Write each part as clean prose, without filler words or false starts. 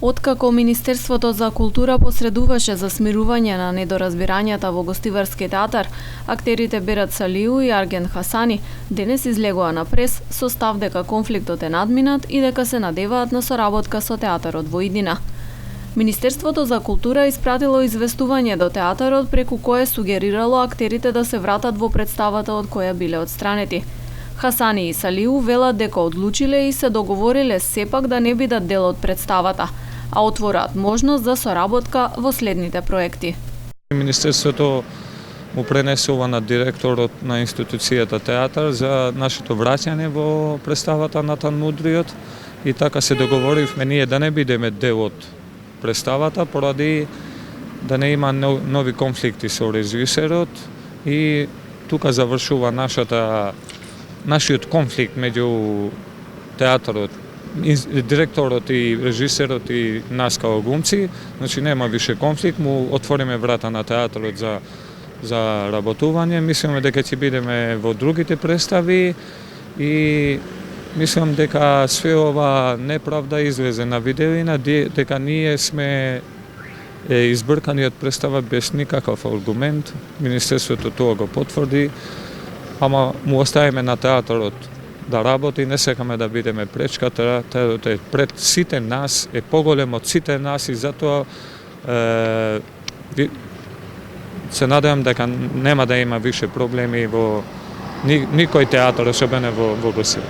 Откако Министерството за култура посредуваше за смирување на недоразбирањата во Гостиварски театар, актерите Берат Салиу и Арген Хасани денес излегоа на прес со став дека конфликтот е надминат и дека се надеваат на соработка со театарот во иднина. Министерството за култура испратило известување до театарот преку кое сугерирало актерите да се вратат во представата од која биле отстранети. Хасани и Салиу велат дека одлучиле и се договориле сепак да не бидат дел од представата, а отвораат можност за соработка во следните проекти. Министерството му пренесува на директорот на институцијата театар за нашето враќање во представата Натан Мудриот и така се договоривме ние да не бидеме дел од представата поради да не има нови конфликти со режисерот и тука завршува нашиот конфликт меѓу театарот, директорот и режисерот и нас као глумци, значи нема више конфликт, му отвориме врата на театарот за работување. Мислиме дека ќе бидеме во другите представи и мислам дека све ова неправда излезе на виделина, дека ние сме избркани од представа без никаков аргумент. Министерството тоа го потврди, ама му оставиме на театарот да работи, не сакаме да бидеме пречка, театарот е пред сите нас, е поголем од сите нас и затоа се надевам дека нема да има више проблеми во никој театар, особено во Гостивар.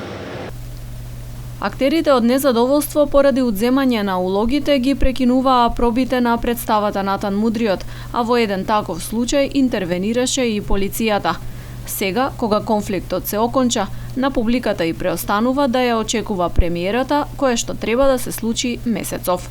Актерите од незадоволство поради одземање на улогите ги прекинуваа пробите на представата Натан Мудриот, а во еден таков случај интервенираше и полицијата. Сега, кога конфликтот се оконча, на публиката и преостанува да ја очекува премиерата, која што треба да се случи месецов.